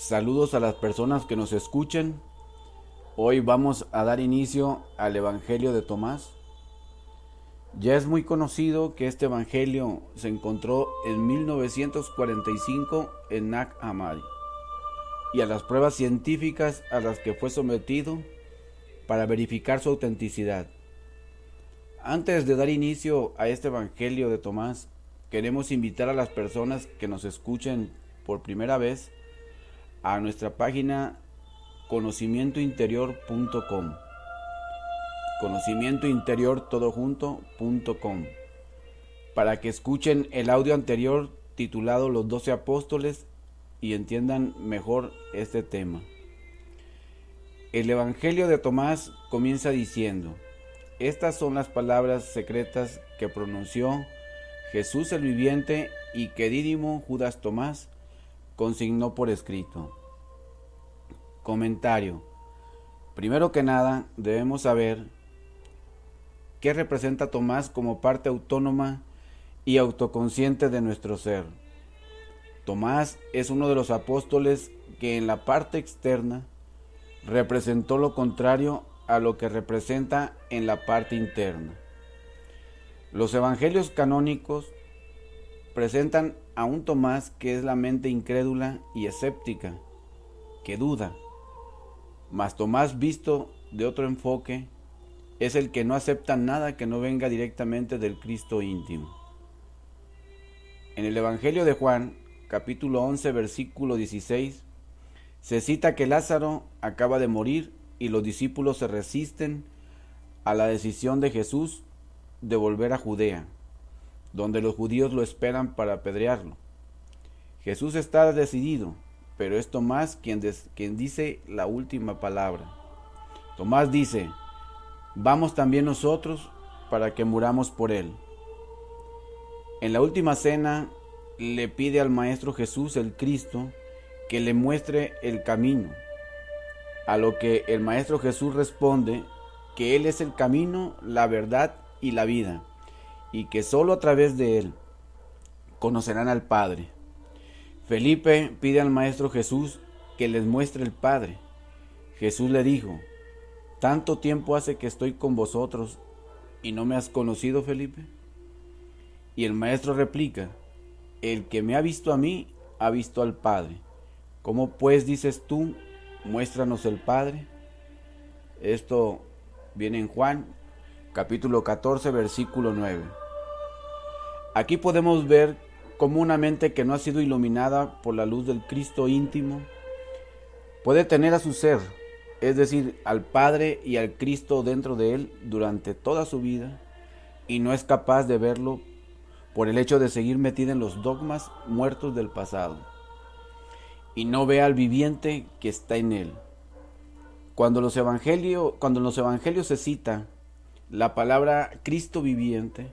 Saludos a las personas que nos escuchen. Hoy vamos a dar inicio al Evangelio de Tomás. Ya es muy conocido que este Evangelio se encontró en 1945 en Nag Hammadi y a las pruebas científicas a las que fue sometido para verificar su autenticidad. Antes de dar inicio a este Evangelio de Tomás, queremos invitar a las personas que nos escuchen por primera vez a nuestra página conocimientointerior.com, conocimientointerior.com, para que escuchen el audio anterior titulado Los 12 Apóstoles y entiendan mejor este tema. El Evangelio de Tomás comienza diciendo: estas son las palabras secretas que pronunció Jesús el viviente y que Dídimo Judas Tomás consignó por escrito. Comentario. Primero que nada, debemos saber qué representa Tomás como parte autónoma y autoconsciente de nuestro ser. Tomás es uno de los apóstoles que en la parte externa representó lo contrario a lo que representa en la parte interna. Los evangelios canónicos presentan a un Tomás que es la mente incrédula y escéptica, que duda. Mas Tomás, visto de otro enfoque, es el que no acepta nada que no venga directamente del Cristo íntimo. En el Evangelio de Juan, capítulo 11, versículo 16, se cita que Lázaro acaba de morir y los discípulos se resisten a la decisión de Jesús de volver a Judea, donde los judíos lo esperan para apedrearlo. Jesús está decidido, pero es Tomás quien dice la última palabra. Tomás dice: vamos también nosotros para que muramos por él. En la última cena le pide al Maestro Jesús el Cristo que le muestre el camino, a lo que el Maestro Jesús responde que Él es el camino, la verdad y la vida, y que solo a través de Él conocerán al Padre. Felipe pide al Maestro Jesús que les muestre el Padre. Jesús le dijo: ¿tanto tiempo hace que estoy con vosotros y no me has conocido, Felipe? Y el Maestro replica: el que me ha visto a mí, ha visto al Padre. ¿Cómo pues dices tú, muéstranos el Padre? Esto viene en Juan, capítulo 14, versículo 9. Aquí podemos ver cómo una mente que no ha sido iluminada por la luz del Cristo íntimo puede tener a su ser, es decir, al Padre y al Cristo dentro de él durante toda su vida, y no es capaz de verlo por el hecho de seguir metida en los dogmas muertos del pasado, y no ve al viviente que está en él. Cuando en los evangelios se cita la palabra Cristo viviente,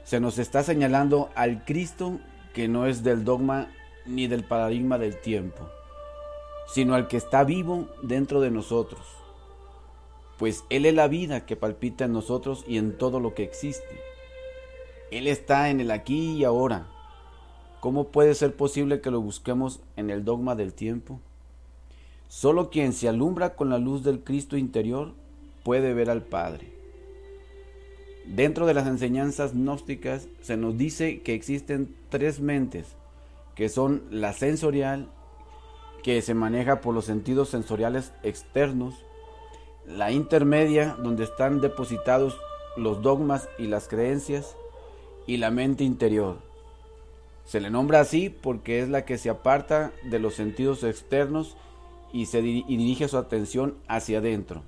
se nos está señalando al Cristo que no es del dogma ni del paradigma del tiempo, sino al que está vivo dentro de nosotros, pues Él es la vida que palpita en nosotros y en todo lo que existe. Él está en el aquí y ahora. ¿Cómo puede ser posible que lo busquemos en el dogma del tiempo? Solo quien se alumbra con la luz del Cristo interior puede ver al Padre. Dentro de las enseñanzas gnósticas se nos dice que existen tres mentes, que son la sensorial, que se maneja por los sentidos sensoriales externos, la intermedia, donde están depositados los dogmas y las creencias, y la mente interior. Se le nombra así porque es la que se aparta de los sentidos externos y dirige su atención hacia adentro.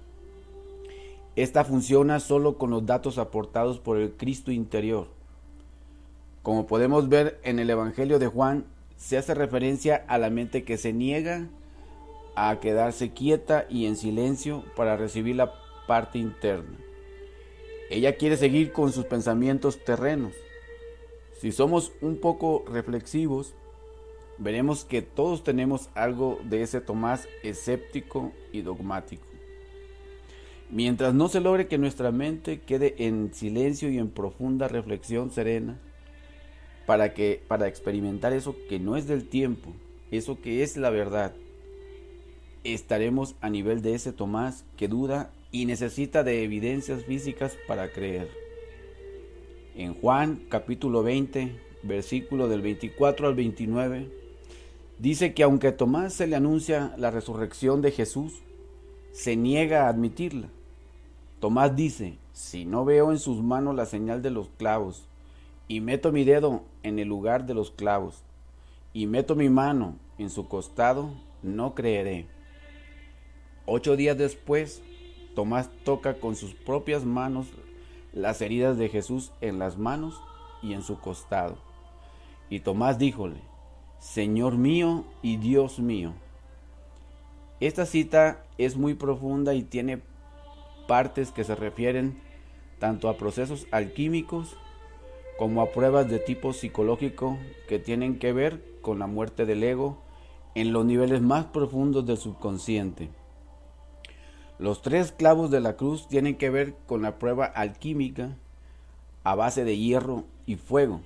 Esta funciona solo con los datos aportados por el Cristo interior. Como podemos ver en el Evangelio de Juan, se hace referencia a la mente que se niega a quedarse quieta y en silencio para recibir la parte interna. Ella quiere seguir con sus pensamientos terrenos. Si somos un poco reflexivos, veremos que todos tenemos algo de ese Tomás escéptico y dogmático. Mientras no se logre que nuestra mente quede en silencio y en profunda reflexión serena, para experimentar eso que no es del tiempo, eso que es la verdad, estaremos a nivel de ese Tomás que duda y necesita de evidencias físicas para creer. En Juan capítulo 20, versículo del 24 al 29, dice que aunque a Tomás se le anuncia la resurrección de Jesús, se niega a admitirla. Tomás dice: si no veo en sus manos la señal de los clavos, y meto mi dedo en el lugar de los clavos, y meto mi mano en su costado, no creeré. 8 días después, Tomás toca con sus propias manos las heridas de Jesús en las manos y en su costado. Y Tomás díjole: Señor mío y Dios mío. Esta cita es muy profunda y tiene partes que se refieren tanto a procesos alquímicos como a pruebas de tipo psicológico que tienen que ver con la muerte del ego en los niveles más profundos del subconsciente. Los 3 clavos de la cruz tienen que ver con la prueba alquímica a base de hierro y fuego.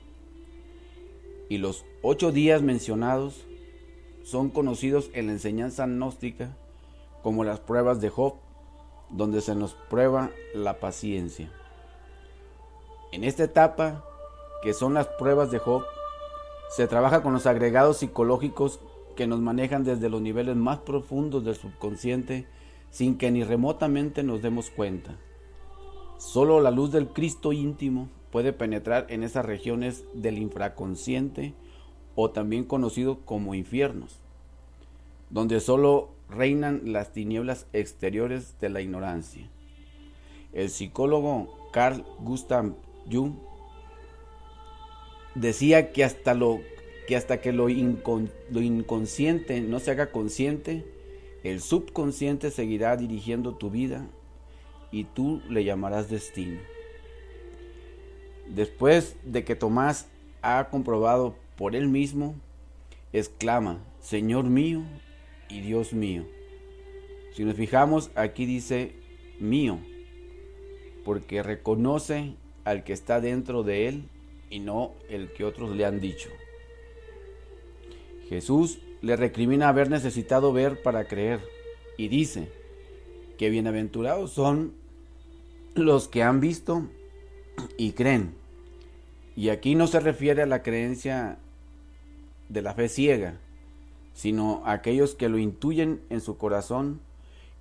Y los 8 días mencionados son conocidos en la enseñanza gnóstica como las pruebas de Job, donde se nos prueba la paciencia. En esta etapa, que son las pruebas de Job, se trabaja con los agregados psicológicos que nos manejan desde los niveles más profundos del subconsciente sin que ni remotamente nos demos cuenta. Solo la luz del Cristo íntimo puede penetrar en esas regiones del infraconsciente, o también conocido como infiernos, donde solo reinan las tinieblas exteriores de la ignorancia. El psicólogo Carl Gustav Jung decía que hasta que lo inconsciente no se haga consciente, el subconsciente seguirá dirigiendo tu vida y tú le llamarás destino. Después de que Tomás ha comprobado por él mismo, exclama: Señor mío y Dios mío. Si nos fijamos, aquí dice mío, porque reconoce al que está dentro de él y no el que otros le han dicho. Jesús le recrimina haber necesitado ver para creer y dice que bienaventurados son los que han visto y creen. Y aquí no se refiere a la creencia de la fe ciega, sino a aquellos que lo intuyen en su corazón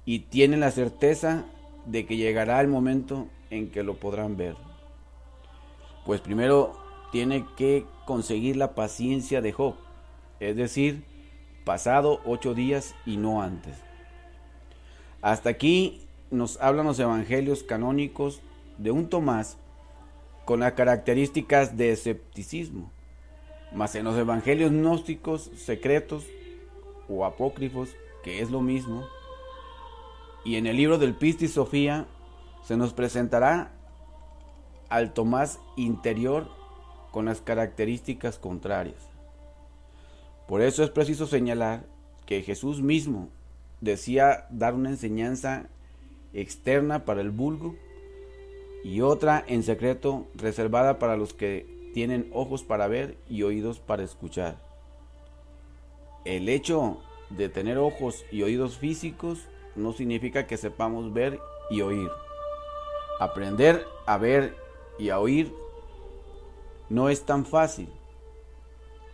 y tienen la certeza de que llegará el momento en que lo podrán ver. Pues primero tiene que conseguir la paciencia de Job, es decir, pasado 8 días y no antes. Hasta aquí nos hablan los evangelios canónicos de un Tomás con las características de escepticismo, mas en los evangelios gnósticos secretos o apócrifos, que es lo mismo, y en el libro del Pistis Sofía se nos presentará al Tomás interior con las características contrarias. Por eso es preciso señalar que Jesús mismo decía dar una enseñanza externa para el vulgo y otra en secreto reservada para los que tienen ojos para ver y oídos para escuchar. El hecho de tener ojos y oídos físicos no significa que sepamos ver y oír. Aprender a ver y a oír no es tan fácil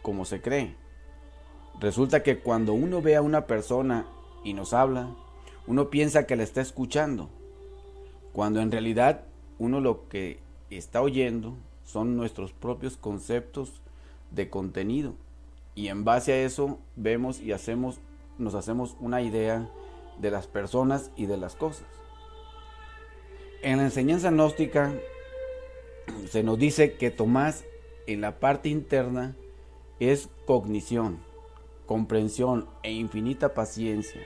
como se cree. Resulta que cuando uno ve a una persona y nos habla, uno piensa que la está escuchando, cuando en realidad uno lo que está oyendo son nuestros propios conceptos de contenido, y en base a eso vemos y nos hacemos una idea de las personas y de las cosas. En la enseñanza gnóstica se nos dice que Tomás, en la parte interna, es cognición, comprensión e infinita paciencia.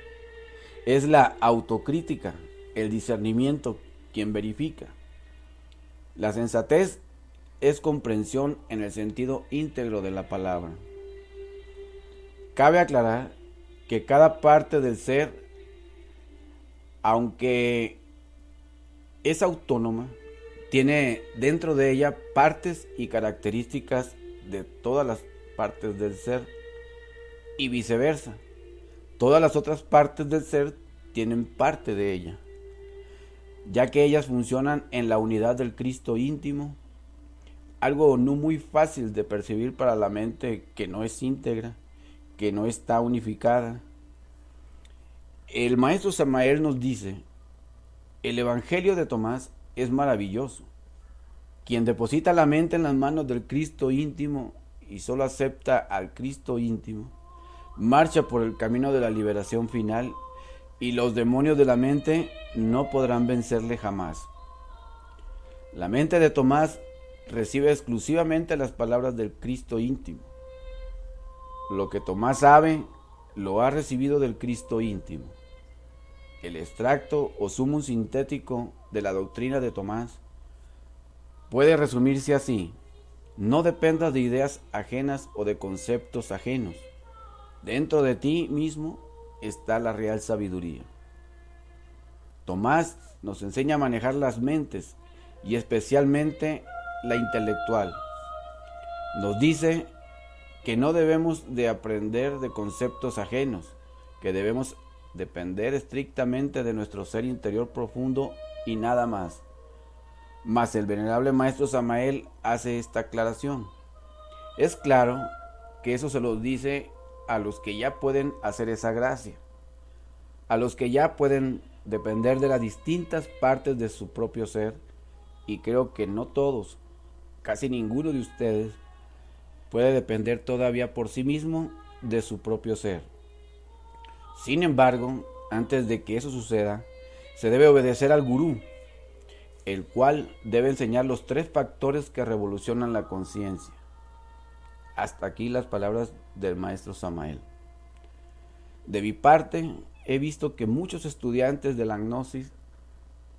Es la autocrítica, el discernimiento quien verifica. La sensatez es comprensión en el sentido íntegro de la palabra. Cabe aclarar que cada parte del ser, aunque es autónoma, tiene dentro de ella partes y características de todas las partes del ser y viceversa. todas las otras partes del ser tienen parte de ella, ya que ellas funcionan en la unidad del Cristo íntimo, algo no muy fácil de percibir para la mente que no es íntegra, que no está unificada. El maestro Samael nos dice: el Evangelio de Tomás es maravilloso. Quien deposita la mente en las manos del Cristo íntimo y solo acepta al Cristo íntimo, marcha por el camino de la liberación final, y los demonios de la mente no podrán vencerle jamás. La mente de Tomás recibe exclusivamente las palabras del Cristo íntimo. Lo que Tomás sabe, lo ha recibido del Cristo íntimo. El extracto o sumo sintético de la doctrina de Tomás puede resumirse así: no dependas de ideas ajenas o de conceptos ajenos. Dentro de ti mismo está la real sabiduría. Tomás nos enseña a manejar las mentes y especialmente la intelectual. Nos dice que no debemos de aprender de conceptos ajenos, que debemos depender estrictamente de nuestro ser interior profundo y nada más. Mas el venerable maestro Samael hace esta aclaración. Es claro que eso se lo dice a los que ya pueden hacer esa gracia, a los que ya pueden depender de las distintas partes de su propio ser, y creo que no todos, casi ninguno de ustedes puede depender todavía por sí mismo de su propio ser. Sin embargo, antes de que eso suceda, se debe obedecer al gurú, el cual debe enseñar los 3 factores que revolucionan la conciencia. Hasta aquí las palabras del maestro Samael. De mi parte, he visto que muchos estudiantes de la gnosis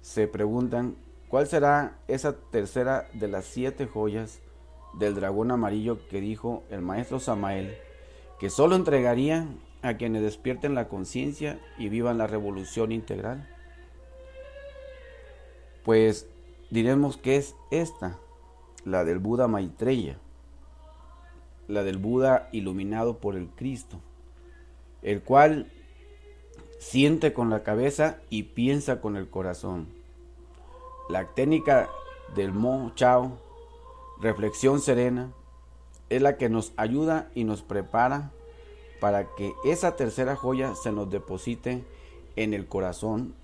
se preguntan cuál será esa tercera de las 7 joyas del dragón amarillo que dijo el maestro Samael que solo entregaría a quienes despierten la conciencia y vivan la revolución integral. Pues diremos que es esta, la del Buda Maitreya, la del Buda iluminado por el Cristo, el cual siente con la cabeza y piensa con el corazón. La técnica del Mo Chao, reflexión serena, es la que nos ayuda y nos prepara para que esa tercera joya se nos deposite en el corazón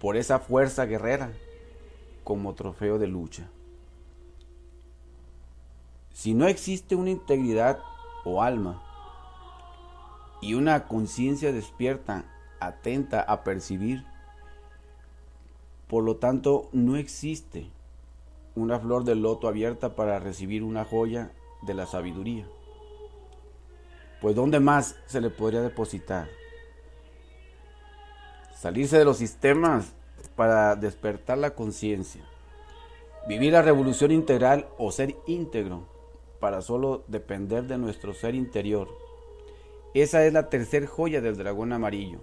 por esa fuerza guerrera como trofeo de lucha. Si no existe una integridad o alma y una conciencia despierta, atenta a percibir, por lo tanto no existe una flor de loto abierta para recibir una joya de la sabiduría. Pues ¿dónde más se le podría depositar? Salirse de los sistemas para despertar la conciencia, vivir la revolución integral o ser íntegro para solo depender de nuestro ser interior. Esa es la tercer joya del dragón amarillo,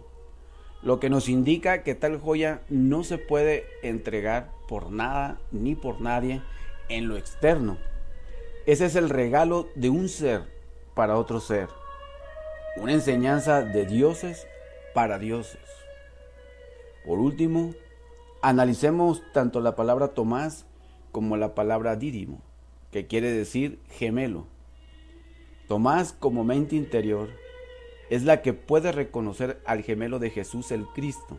lo que nos indica que tal joya no se puede entregar por nada ni por nadie en lo externo. Ese es el regalo de un ser para otro ser, una enseñanza de dioses para dioses. Por último, analicemos tanto la palabra Tomás como la palabra Dídimo, que quiere decir gemelo. Tomás, como mente interior, es la que puede reconocer al gemelo de Jesús el Cristo.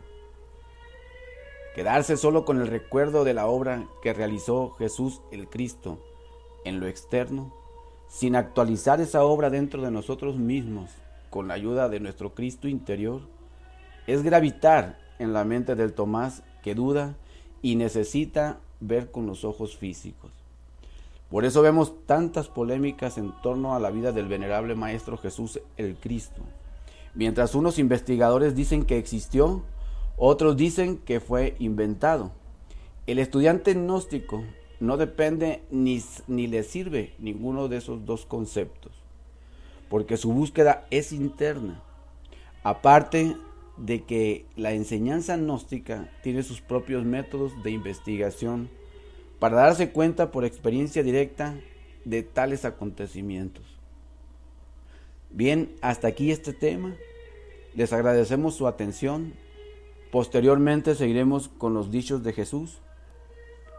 Quedarse solo con el recuerdo de la obra que realizó Jesús el Cristo en lo externo, sin actualizar esa obra dentro de nosotros mismos con la ayuda de nuestro Cristo interior, es gravitar en la mente del Tomás que duda y necesita ver con los ojos físicos. Por eso vemos tantas polémicas en torno a la vida del venerable Maestro Jesús el Cristo. Mientras unos investigadores dicen que existió, otros dicen que fue inventado. El estudiante gnóstico no depende ni le sirve ninguno de esos dos conceptos, porque su búsqueda es interna. Aparte de que la enseñanza gnóstica tiene sus propios métodos de investigación para darse cuenta por experiencia directa de tales acontecimientos. Bien, hasta aquí este tema. Les agradecemos su atención. Posteriormente seguiremos con los dichos de Jesús.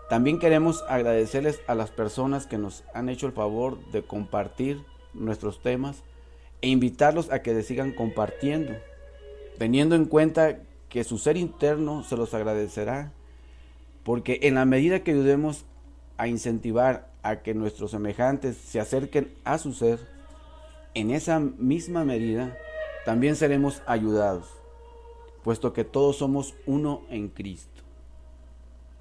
También queremos agradecerles a las personas que nos han hecho el favor de compartir nuestros temas e invitarlos a que sigan compartiendo, teniendo en cuenta que su ser interno se los agradecerá, porque en la medida que ayudemos a incentivar a que nuestros semejantes se acerquen a su ser, en esa misma medida también seremos ayudados, puesto que todos somos uno en Cristo.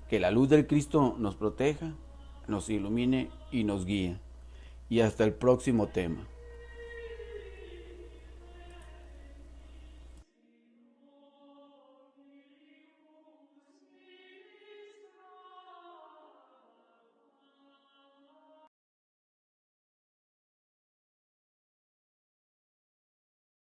Que la luz del Cristo nos proteja, nos ilumine y nos guíe. Y hasta el próximo tema.